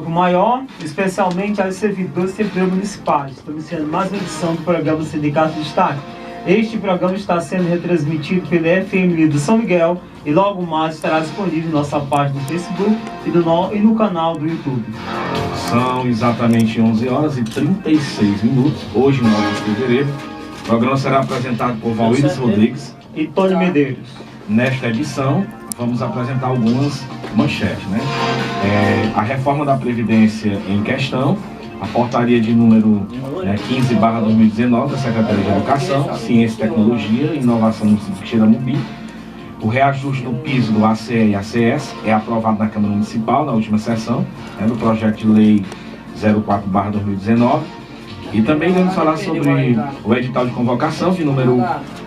Maior, especialmente aos servidores e servidores municipais. Estamos iniciando mais uma edição do programa Sindicato de Destaque. Este programa está sendo retransmitido pela FM do São Miguel e logo mais estará disponível na nossa página do Facebook e no canal do YouTube. São exatamente 11 horas e 36 minutos, hoje 9 de fevereiro. O programa será apresentado por Valíris Rodrigues e Tony Medeiros. Nesta edição, vamos apresentar algumas manchetes, né? A reforma da Previdência em questão, a portaria de número 15/2019 da Secretaria de Educação, Ciência, Tecnologia e Inovação do município de Xeramobim. O reajuste do piso do ACE e ACS é aprovado na Câmara Municipal na última sessão, no projeto de lei 04/2019. E também vamos falar sobre o edital de convocação de número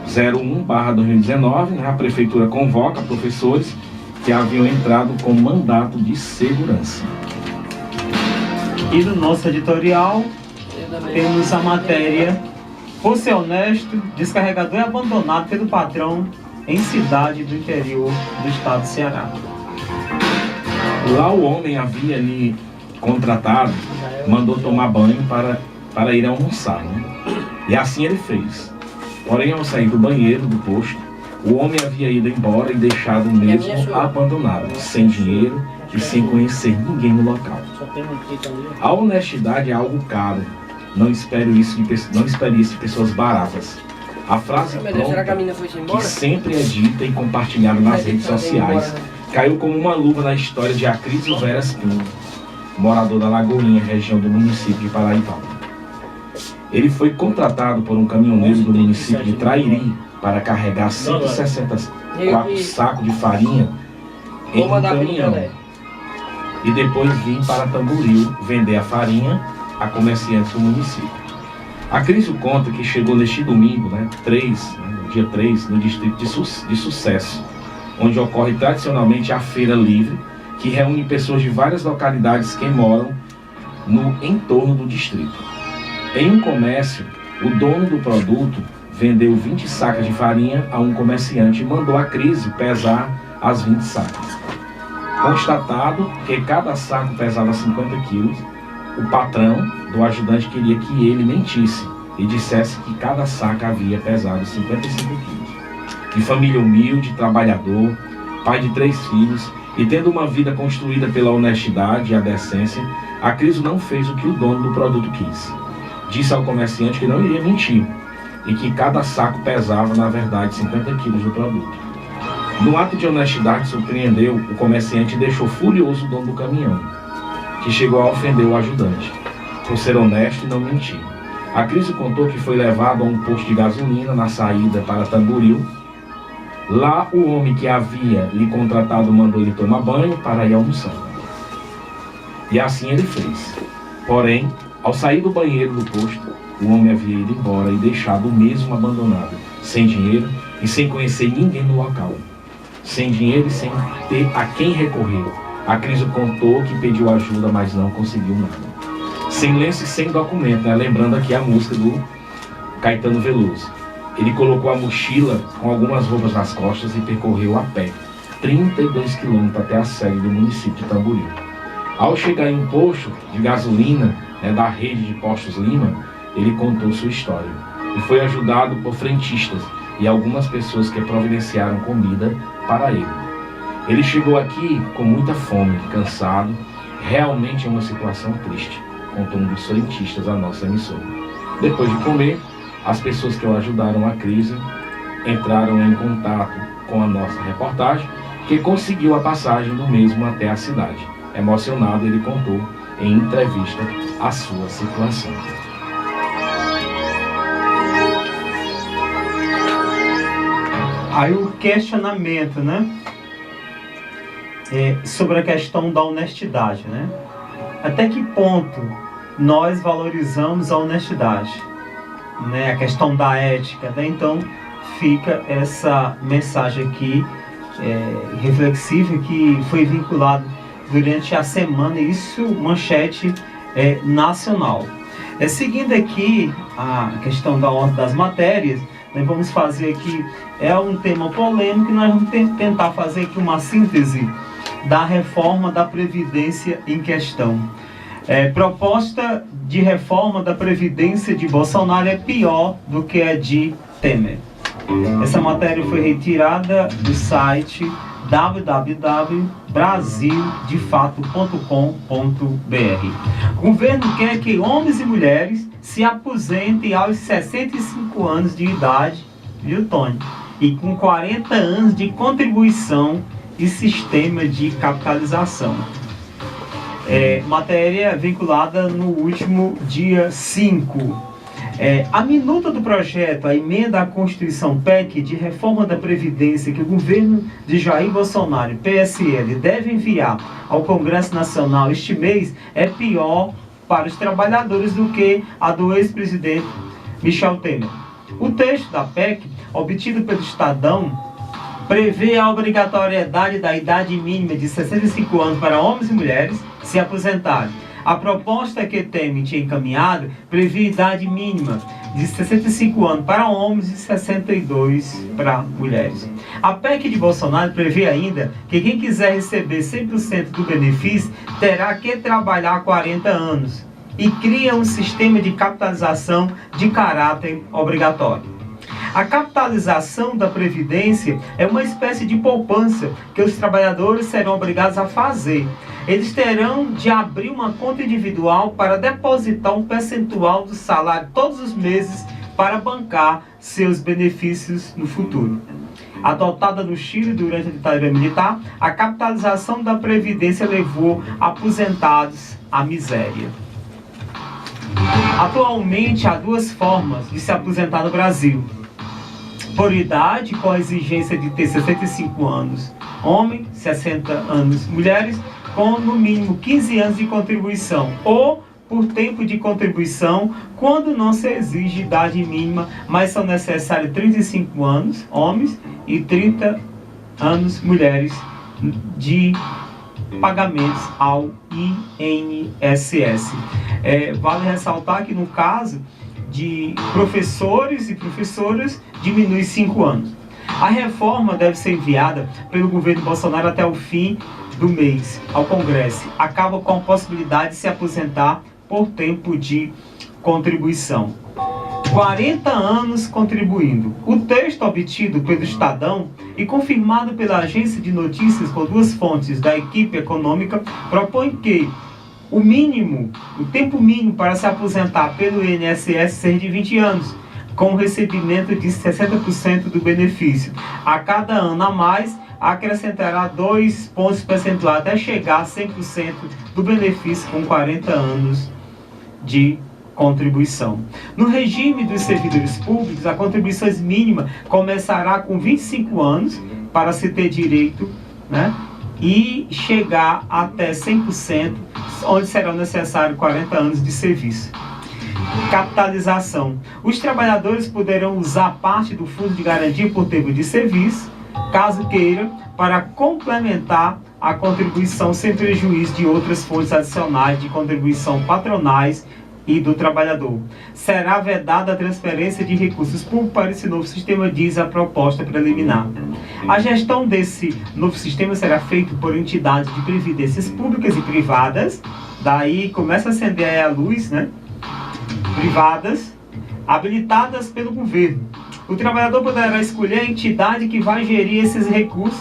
01/2019. A Prefeitura convoca professores que haviam entrado com mandato de segurança. E no nosso editorial temos a matéria: por ser honesto, descarregador é abandonado pelo patrão em cidade do interior do estado de Ceará. Lá o homem havia ali contratado, mandou tomar banho para ir almoçar, né? E assim ele fez. Porém, ao sair do banheiro do posto, o homem havia ido embora e deixado o mesmo abandonado, sem dinheiro e sem conhecer ninguém no local. A honestidade é algo caro. Não espere isso de pessoas baratas. A frase pronta, que sempre é dita e compartilhada nas redes sociais, caiu como uma luva na história de Acrísio Veras Pinto, morador da Lagoinha, região do município de Paraibaba. Ele foi contratado por um caminhoneiro do município de Trairi para carregar 164 sacos de farinha em um caminhão e depois vir para Tamboril vender a farinha a comerciantes do município. Acrísio conta que chegou neste domingo, dia 3, no distrito de Sucesso, onde ocorre tradicionalmente a Feira Livre, que reúne pessoas de várias localidades que moram no entorno do distrito. Em um comércio, o dono do produto vendeu 20 sacas de farinha a um comerciante e mandou Acrísio pesar as 20 sacas. Constatado que cada saco pesava 50 quilos, o patrão do ajudante queria que ele mentisse e dissesse que cada saca havia pesado 55 quilos. De família humilde, trabalhador, pai de 3 filhos e tendo uma vida construída pela honestidade e a decência, Acrísio não fez o que o dono do produto quis. Disse ao comerciante que não iria mentir e que cada saco pesava, na verdade, 50 quilos do produto. No ato de honestidade que surpreendeu, o comerciante deixou furioso o dono do caminhão, que chegou a ofender o ajudante, por ser honesto e não mentir. Acrísio contou que foi levado a um posto de gasolina na saída para Tamboril. Lá, o homem que havia lhe contratado mandou ele tomar banho para ir almoçar. E assim ele fez. Porém, ao sair do banheiro do posto, o homem havia ido embora e deixado o mesmo abandonado, sem dinheiro e sem conhecer ninguém no local. Sem dinheiro e sem ter a quem recorrer. Acrísio contou que pediu ajuda, mas não conseguiu nada. Sem lenço e sem documento, lembrando aqui a música do Caetano Veloso. Ele colocou a mochila com algumas roupas nas costas e percorreu a pé 32 quilômetros até a sede do município de Tamboril. Ao chegar em um posto de gasolina da rede de postos Lima, ele contou sua história e foi ajudado por frentistas e algumas pessoas que providenciaram comida para ele. Ele chegou aqui com muita fome, cansado, realmente é uma situação triste, contou um dos frentistas à nossa emissora. Depois de comer, as pessoas que o ajudaram a crise entraram em contato com a nossa reportagem, que conseguiu a passagem do mesmo até a cidade. Emocionado, ele contou em entrevista a sua situação. Aí o questionamento, sobre a questão da honestidade, Até que ponto nós valorizamos a honestidade, A questão da ética, Então fica essa mensagem aqui reflexiva que foi vinculada durante a semana, isso manchete nacional. Seguindo aqui a questão da ordem das matérias, nós vamos fazer aqui, um tema polêmico, nós vamos tentar fazer aqui uma síntese da reforma da Previdência em questão. Proposta de reforma da Previdência de Bolsonaro é pior do que a de Temer. Essa matéria foi retirada do site www.brasildefato.com.br. O governo quer que homens e mulheres se aposentem aos 65 anos de idade, viu, Tony? E com 40 anos de contribuição e sistema de capitalização. Matéria vinculada no último dia 5. A minuta do projeto, a emenda à Constituição PEC de reforma da Previdência que o governo de Jair Bolsonaro e PSL deve enviar ao Congresso Nacional este mês é pior para os trabalhadores do que a do ex-presidente Michel Temer. O texto da PEC, obtido pelo Estadão, prevê a obrigatoriedade da idade mínima de 65 anos para homens e mulheres se aposentarem. A proposta que Temer tinha encaminhado prevê idade mínima de 65 anos para homens e 62 para mulheres. A PEC de Bolsonaro prevê ainda que quem quiser receber 100% do benefício terá que trabalhar 40 anos e cria um sistema de capitalização de caráter obrigatório. A capitalização da Previdência é uma espécie de poupança que os trabalhadores serão obrigados a fazer. Eles terão de abrir uma conta individual para depositar um percentual do salário todos os meses para bancar seus benefícios no futuro. Adotada no Chile durante a ditadura militar, a capitalização da Previdência levou aposentados à miséria. Atualmente, há duas formas de se aposentar no Brasil. Por idade, com a exigência de ter 65 anos, homem, 60 anos, mulheres, com no mínimo 15 anos de contribuição, ou por tempo de contribuição, quando não se exige idade mínima, mas são necessários 35 anos, homens, e 30 anos, mulheres, de pagamentos ao INSS. Vale ressaltar que no caso de professores e professoras, diminui 5 anos. A reforma deve ser enviada pelo governo Bolsonaro até o fim do mês ao Congresso. Acaba com a possibilidade de se aposentar por tempo de contribuição. 40 anos contribuindo. O texto obtido pelo Estadão e confirmado pela agência de notícias por duas fontes da equipe econômica propõe que o tempo mínimo para se aposentar pelo INSS seja de 20 anos, com recebimento de 60% do benefício. A cada ano a mais, acrescentará 2 pontos percentuais até chegar a 100% do benefício com 40 anos de contribuição. No regime dos servidores públicos, a contribuição mínima começará com 25 anos para se ter direito, e chegar até 100%, onde serão necessários 40 anos de serviço. Capitalização. Os trabalhadores poderão usar parte do fundo de garantia por tempo de serviço, caso queira, para complementar a contribuição sem prejuízo de outras fontes adicionais de contribuição patronais e do trabalhador. Será vedada a transferência de recursos públicos para esse novo sistema, diz a proposta preliminar. A gestão desse novo sistema será feita por entidades de previdências públicas e privadas, daí começa a acender a luz, privadas, habilitadas pelo governo. O trabalhador poderá escolher a entidade que vai gerir esses recursos,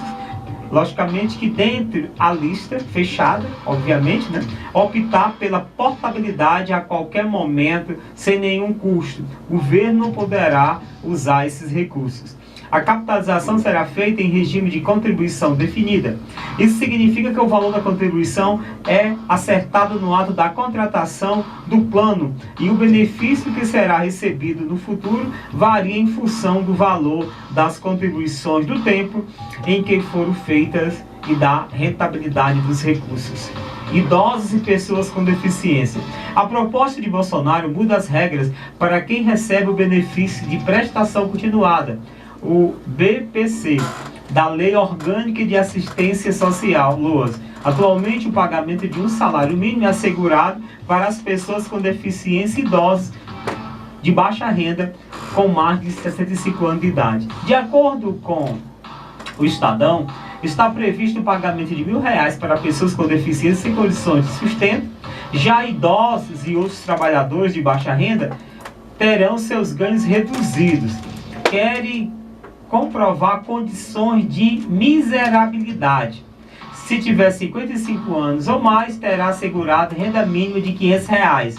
logicamente que dentro a lista fechada, obviamente, optar pela portabilidade a qualquer momento, sem nenhum custo. O governo poderá usar esses recursos. A capitalização será feita em regime de contribuição definida. Isso significa que o valor da contribuição é acertado no ato da contratação do plano e o benefício que será recebido no futuro varia em função do valor das contribuições do tempo em que foram feitas e da rentabilidade dos recursos. Idosos e pessoas com deficiência. A proposta de Bolsonaro muda as regras para quem recebe o benefício de prestação continuada, o BPC, da Lei Orgânica de Assistência Social, LOAS. Atualmente, o pagamento de um salário mínimo é assegurado para as pessoas com deficiência e idosos de baixa renda com mais de 65 anos de idade. De acordo com o Estadão, está previsto o pagamento de R$1.000 para pessoas com deficiência sem condições de sustento. Já idosos e outros trabalhadores de baixa renda terão seus ganhos reduzidos. Querem comprovar condições de miserabilidade. Se tiver 55 anos ou mais, terá assegurado renda mínima de R$500.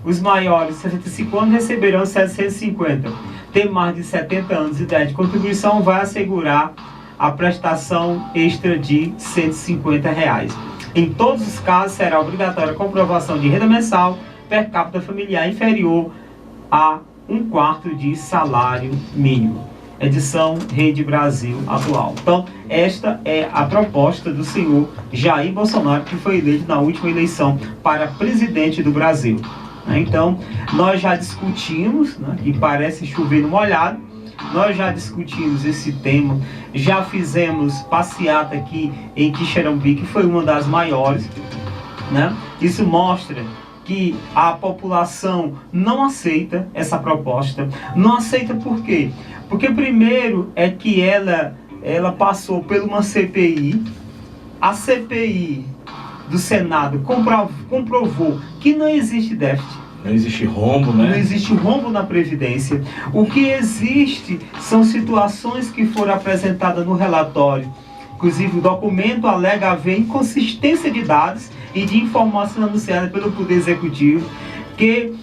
Os maiores de 65 anos receberão 750. Tem mais de 70 anos de idade de contribuição, vai assegurar a prestação extra de R$150. Em todos os casos, será obrigatória a comprovação de renda mensal per capita familiar inferior a 1/4 de salário mínimo. Edição Rede Brasil atual. Então, esta é a proposta do senhor Jair Bolsonaro, que foi eleito na última eleição para presidente do Brasil. Então, nós já discutimos, e parece chover no molhado, nós já discutimos esse tema, já fizemos passeata aqui em Quixerambi, que foi uma das maiores. Isso mostra que a população não aceita essa proposta. Não aceita por quê? Porque primeiro é que ela passou por uma CPI, a CPI do Senado comprovou que não existe déficit. Não existe rombo, né? Não existe rombo na Previdência. O que existe são situações que foram apresentadas no relatório. Inclusive, o documento alega haver inconsistência de dados e de informação anunciada pelo Poder Executivo, que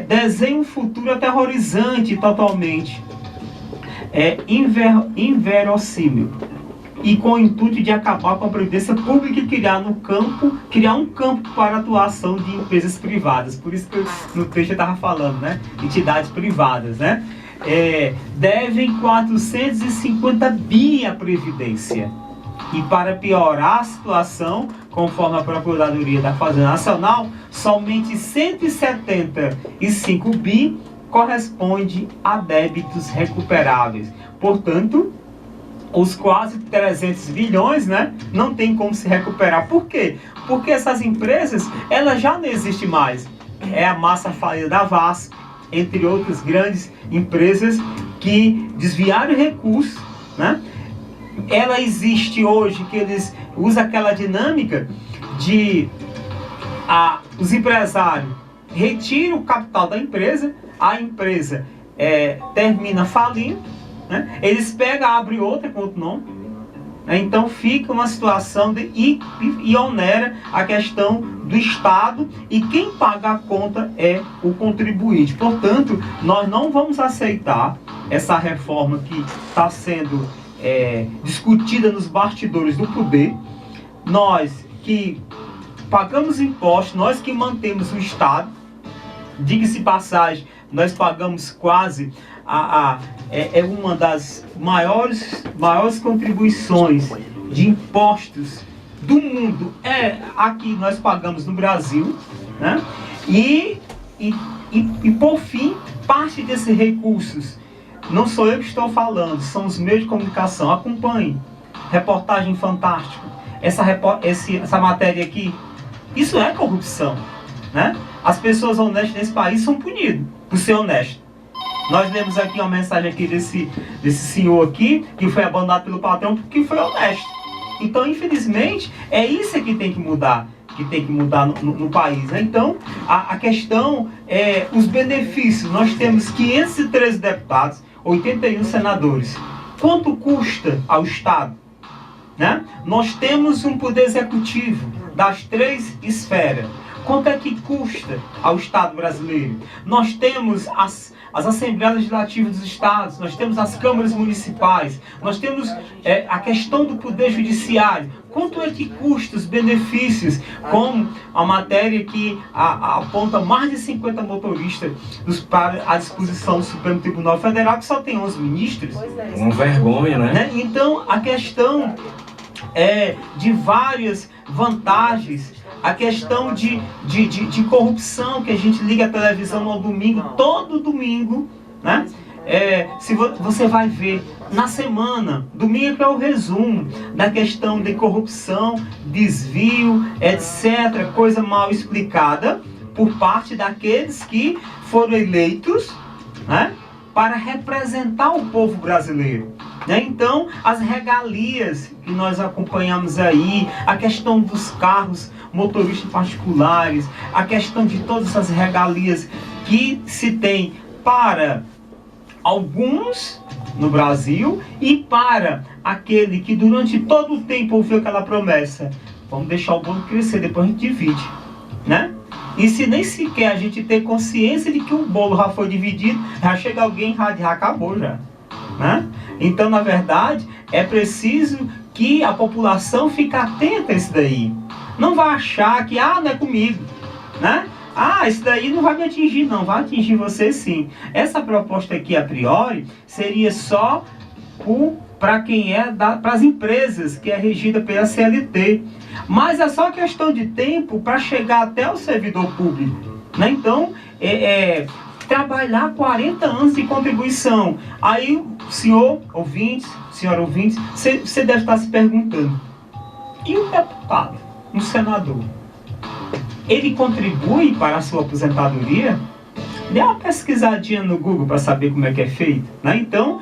desenha um futuro aterrorizante totalmente. Inverossímil. E com o intuito de acabar com a previdência pública e criar um campo para atuação de empresas privadas. Por isso que no texto eu estava falando, entidades privadas, devem 450 bi à Previdência. E para piorar a situação, conforme a Procuradoria da Fazenda Nacional, somente 175 bi corresponde a débitos recuperáveis. Portanto, os quase 300 bilhões, não tem como se recuperar. Por quê? Porque essas empresas, elas já não existem mais. É a massa falida da Vasco, entre outras grandes empresas que desviaram recursos, Ela existe hoje, que eles usam aquela dinâmica de os empresários retiram o capital da empresa, a empresa termina falindo, eles pegam, abrem outra com outro nome, então fica uma situação e onera a questão do Estado, e quem paga a conta é o contribuinte. Portanto, nós não vamos aceitar essa reforma que está sendo discutida nos bastidores do poder. Nós que pagamos impostos, nós que mantemos o Estado, diga-se passagem, nós pagamos quase uma das maiores contribuições de impostos do mundo. Aqui nós pagamos no Brasil, e por fim, parte desses recursos, não sou eu que estou falando, são os meios de comunicação. Acompanhe. Reportagem fantástica. Essa matéria aqui, isso é corrupção, As pessoas honestas nesse país são punidas por ser honestas. Nós lemos aqui uma mensagem aqui desse senhor aqui, que foi abandonado pelo patrão porque foi honesto. Então, infelizmente, é isso que tem que mudar, no país. Então, a questão é os benefícios. Nós temos 513 deputados, 81 senadores. Quanto custa ao Estado? Nós temos um poder executivo das 3 esferas. Quanto é que custa ao Estado brasileiro? Nós temos as Assembleias Legislativas dos Estados, nós temos as câmaras municipais, nós temos a questão do Poder Judiciário. Quanto é que custa os benefícios, como a matéria que aponta mais de 50 motoristas para a disposição do Supremo Tribunal Federal, que só tem 11 ministros? Uma vergonha, Então, a questão de várias vantagens, a questão de corrupção, que a gente liga a televisão no domingo, todo domingo, se você vai ver na semana, domingo que é o resumo da questão de corrupção, desvio, etc., coisa mal explicada por parte daqueles que foram eleitos, para representar o povo brasileiro. Né? Então, as regalias que nós acompanhamos aí, a questão dos carros motoristas particulares, a questão de todas essas regalias que se tem para alguns no Brasil e para aquele que durante todo o tempo ouviu aquela promessa: vamos deixar o bolo crescer, depois a gente divide, né? E se nem sequer a gente ter consciência de que o bolo já foi dividido, já chega alguém e já acabou já, né? Então, na verdade, é preciso que a população fique atenta a isso daí. Não vai achar que, não é comigo, né? Isso daí não vai me atingir, não. Vai atingir você sim. Essa proposta aqui, a priori, seria só para quem para as empresas, que é regida pela CLT. Mas é só questão de tempo para chegar até o servidor público, né? Então, trabalhar 40 anos de contribuição. Aí, senhor ouvintes, senhora ouvintes, você deve estar se perguntando: e o deputado, um senador, ele contribui para a sua aposentadoria? Dê uma pesquisadinha no Google para saber como é que é feito, né? Então,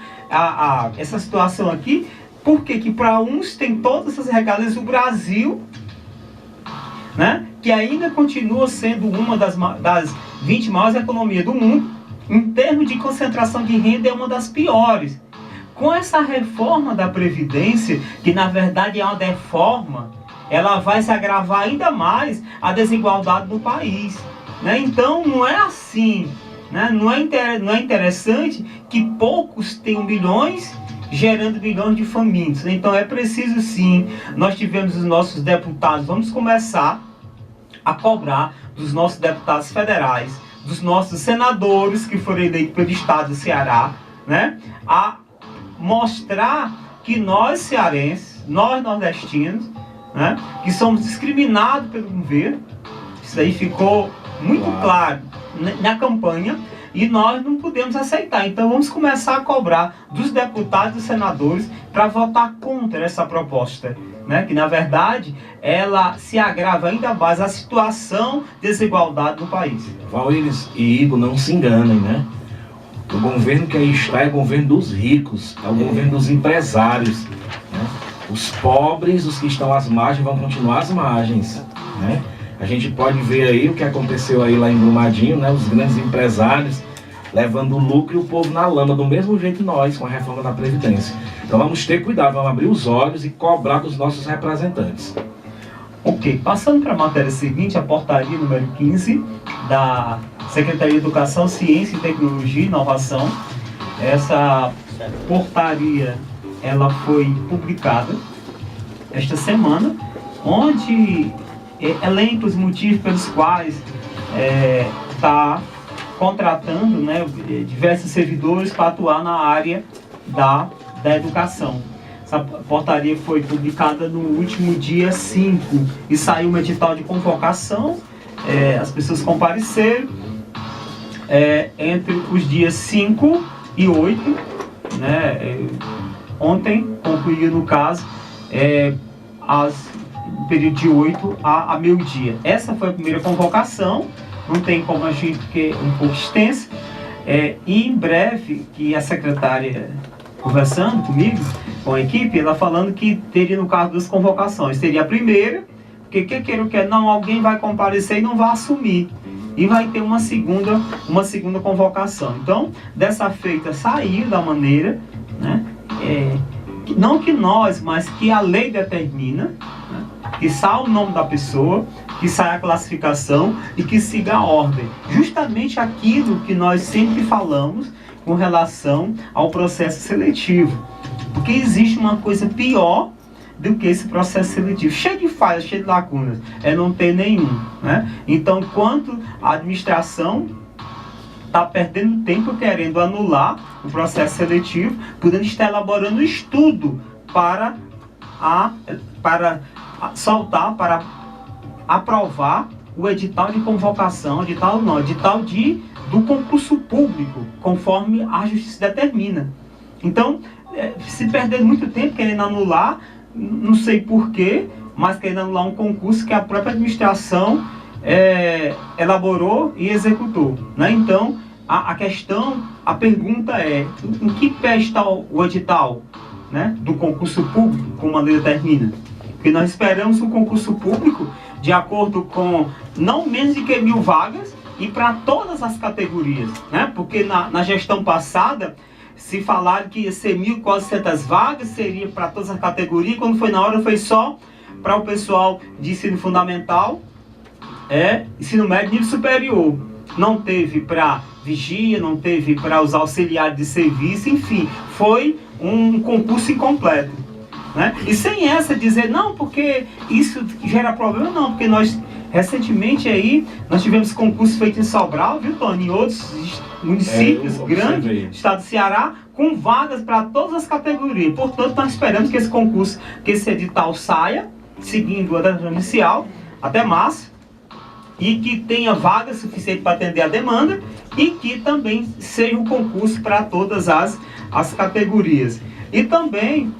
essa situação aqui, porque que para uns tem todas essas regalias do Brasil, né, que ainda continua sendo uma das 20 maiores economias do mundo, em termos de concentração de renda é uma das piores. Com essa reforma da Previdência, que na verdade é uma deforma, ela vai se agravar ainda mais a desigualdade no país, né? Então não é assim, né? Não é interessante que poucos tenham bilhões gerando bilhões de famintos. Então é preciso sim, nós tivemos os nossos deputados, vamos começar a cobrar dos nossos deputados federais, dos nossos senadores que foram eleitos pelo estado do Ceará, né, a mostrar que nós cearenses, nós nordestinos, né, que somos discriminados pelo governo. Isso aí ficou muito claro na campanha e nós não podemos aceitar. Então vamos começar a cobrar dos deputados e senadores para votar contra essa proposta, né, que na verdade ela se agrava ainda mais a situação de desigualdade no país. Valíris e Igor, não se enganem, né? O governo que aí está é o governo dos ricos, é o governo dos empresários, né? Os pobres, os que estão às margens, vão continuar às margens, né? A gente pode ver aí o que aconteceu aí lá em Brumadinho, né? Os grandes empresários levando o lucro e o povo na lama, do mesmo jeito nós, com a reforma da Previdência. Então vamos ter cuidado, vamos abrir os olhos e cobrar dos nossos representantes. Ok, passando para a matéria seguinte, a portaria número 15 da Secretaria de Educação, Ciência e Tecnologia e Inovação. Essa portaria, ela foi publicada esta semana, onde elenca os motivos pelos quais está contratando, né, diversos servidores para atuar na área da educação. Essa portaria foi publicada no último dia 5 e saiu um edital de convocação. As pessoas compareceram entre os dias 5 e 8, né, ontem concluiu, no caso, no período de 8 a meio-dia. Essa foi a primeira convocação, não tem como a gente, porque é um pouco extensa, e em breve, que a secretária conversando comigo, com a equipe, ela falando que teria, no caso das convocações, teria a primeira, porque queira ou quer não, alguém vai comparecer e não vai assumir, e vai ter uma segunda convocação. Então, dessa feita saiu da maneira, né, não que nós, mas que a lei determina, né, que saia o nome da pessoa, que saia a classificação e que siga a ordem. Justamente aquilo que nós sempre falamos com relação ao processo seletivo. Porque existe uma coisa pior do que esse processo seletivo, cheio de falhas, cheio de lacunas, não ter nenhum, né? Então, enquanto a administração está perdendo tempo querendo anular o processo seletivo, podendo estar elaborando um estudo para aprovar o edital de convocação, edital do concurso público, conforme a justiça determina. Então, se perdendo muito tempo querendo anular, não sei porquê, mas querendo anular um concurso que a própria administração elaborou e executou, né? Então, a questão, a pergunta é, em que pé está o edital, né, do concurso público, como a lei determina? Porque nós esperamos um concurso público de acordo com não menos de que 1.000 vagas e para todas as categorias, né? Porque na gestão passada se falaram que ia ser 1.400 vagas, seria para todas as categorias, quando foi na hora foi só para o pessoal de ensino fundamental, ensino médio e nível superior. Não teve para vigia, não teve para os auxiliares de serviço, enfim, foi um concurso incompleto, né? E sem essa dizer, não, porque isso gera problema, não, porque nós, recentemente aí, nós tivemos concurso feito em Sobral, viu, Tony, em outros municípios grandes do estado do Ceará, com vagas para todas as categorias. Portanto, nós esperamos que esse concurso, que esse edital saia, seguindo a data inicial, até março, e que tenha vaga suficiente para atender a demanda e que também seja um concurso para todas as categorias. E também,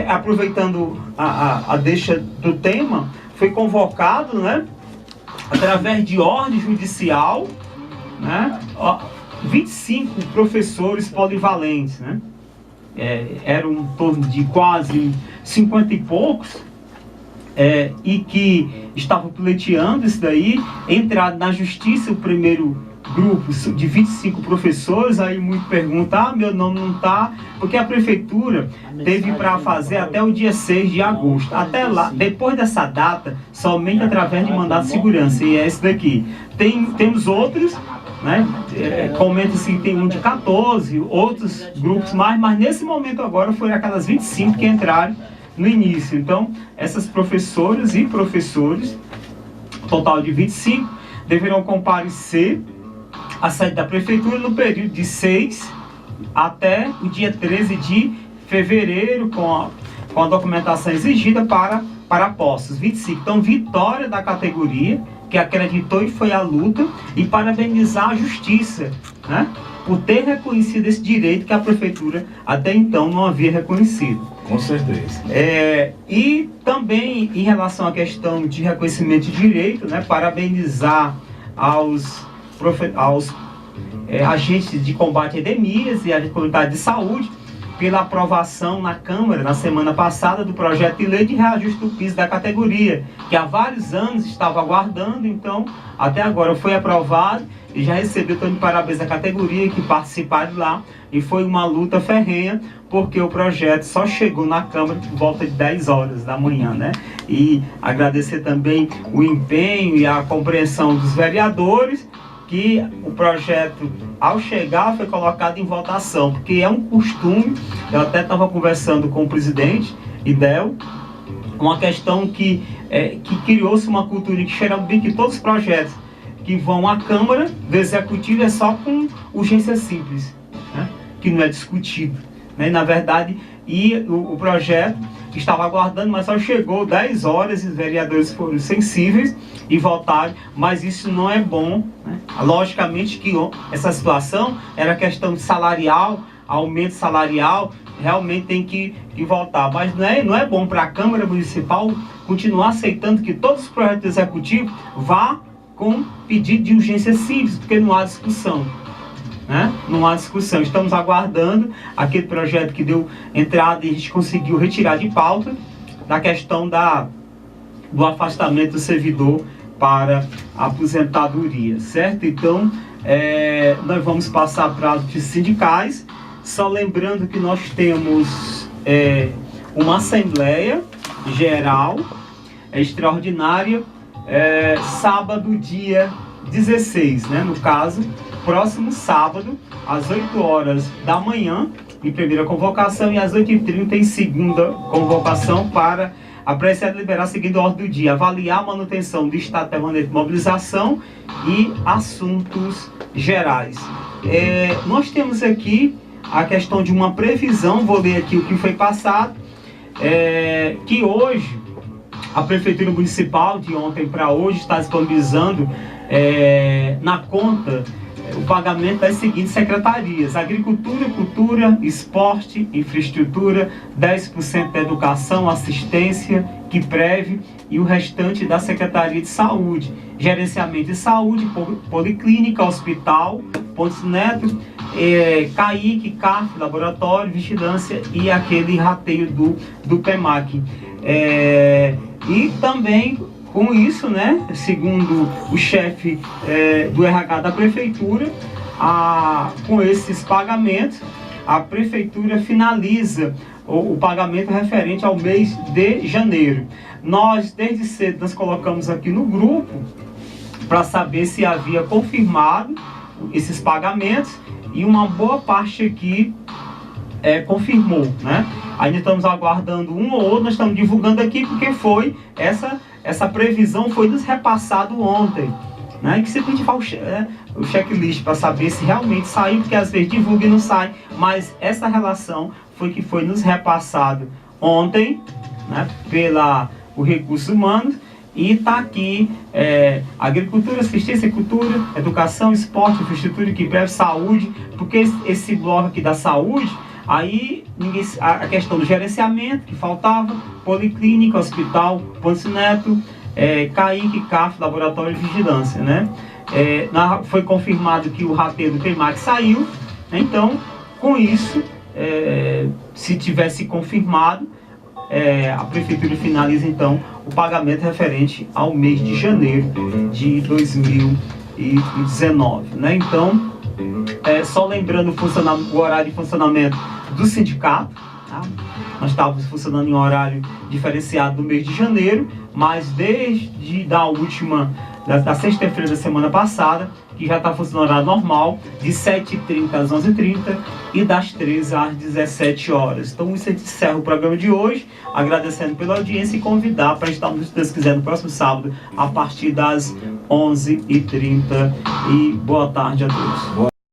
aproveitando a deixa do tema, foi convocado, né, através de ordem judicial, né, 25 professores polivalentes, né, eram em torno de quase 50 e poucos, e que estavam pleiteando isso daí, entrado na justiça o primeiro grupo de 25 professores, aí muito pergunta, meu nome não está, porque a prefeitura teve para fazer até o dia 6 de agosto. Até lá, depois dessa data, somente através de mandado de segurança, e é esse daqui. Temos outros, né? Comenta-se que tem um de 14, outros grupos mais, mas nesse momento agora foram aquelas 25 que entraram no início. Então, essas professoras e professores, total de 25, deverão comparecer à sede da prefeitura no período de 6 até o dia 13 de fevereiro, com a documentação exigida para postos. 25. Então, vitória da categoria, que acreditou e foi à luta, e parabenizar a justiça, né, por ter reconhecido esse direito que a prefeitura até então não havia reconhecido. Com certeza. E também em relação à questão de reconhecimento de direito, né, parabenizar aos agentes de combate a endemias e a comunidade de saúde pela aprovação na Câmara, na semana passada, do projeto de lei de reajuste do piso da categoria, que há vários anos estava aguardando, então, até agora foi aprovado e já recebeu também parabéns da categoria que participaram lá, e foi uma luta ferrenha, porque o projeto só chegou na Câmara por volta de 10 horas da manhã, né? E agradecer também o empenho e a compreensão dos vereadores, que o projeto, ao chegar, foi colocado em votação, porque é um costume, eu até estava conversando com o presidente, Idel, uma questão que criou-se uma cultura que cheira bem que todos os projetos que vão à Câmara do Executivo é só com urgência simples, né, que não é discutido, né, na verdade, e o projeto estava aguardando, mas só chegou 10 horas e os vereadores foram sensíveis e votaram, mas isso não é bom, né? Logicamente que essa situação era questão de salarial, aumento salarial, realmente tem que voltar, mas não é bom para a Câmara Municipal continuar aceitando que todos os projetos executivos vá com pedido de urgência simples, porque não há discussão, né? Não há discussão. Estamos aguardando aquele projeto que deu entrada e a gente conseguiu retirar de pauta da questão do afastamento do servidor para a aposentadoria, certo? Então, nós vamos passar para as sindicais, só lembrando que nós temos uma Assembleia Geral extraordinária sábado, dia 16, né? No caso, próximo sábado, às 8 horas da manhã, em primeira convocação, e às 8h30 em segunda convocação, para apreciar e liberar, seguindo a ordem do dia, avaliar a manutenção do estado permanente de mobilização e assuntos gerais. Nós temos aqui a questão de uma previsão, vou ler aqui o que foi passado, que hoje a Prefeitura Municipal, de ontem para hoje, está disponibilizando na conta o pagamento das seguintes secretarias: Agricultura, Cultura, Esporte, Infraestrutura, 10% da Educação, Assistência, Quiprev, e o restante da Secretaria de Saúde. gerenciamento de saúde, policlínica, hospital, Pontes Neto, CAIC, CAF, laboratório, vigilância e aquele rateio do PEMAC. E também com isso, né, segundo o chefe do RH da prefeitura, com esses pagamentos, a prefeitura finaliza o pagamento referente ao mês de janeiro. Nós, desde cedo, nós colocamos aqui no grupo para saber se havia confirmado esses pagamentos, e uma boa parte aqui confirmou, né? Ainda estamos aguardando um ou outro, nós estamos divulgando aqui porque foi essa previsão foi nos repassado ontem, né? Que simplesmente faz o checklist para saber se realmente saiu, porque às vezes divulga e não sai, mas essa relação foi nos repassado ontem, né? O Recursos Humanos. E está aqui agricultura, assistência e cultura, educação, esporte, infraestrutura, que breve, saúde, porque esse bloco aqui da saúde, aí a questão do gerenciamento, que faltava, policlínica, hospital, Pontes Neto, CAIC, CAF, laboratório de vigilância, né? Foi confirmado que o rateio do PEMAC saiu, né? Então, com isso, se tivesse confirmado, a prefeitura finaliza então o pagamento referente ao mês de janeiro de 2019, né? Então, só lembrando o horário de funcionamento do sindicato, tá? Nós estávamos funcionando em horário diferenciado no mês de janeiro, mas desde da sexta-feira da semana passada, que já está funcionando horário normal, de 7h30 às 11h30 e das 13 às 17 horas. Então, isso a gente encerra o programa de hoje, agradecendo pela audiência e convidar para estarmos, se Deus quiser, no próximo sábado, a partir das 11h30. E boa tarde a todos.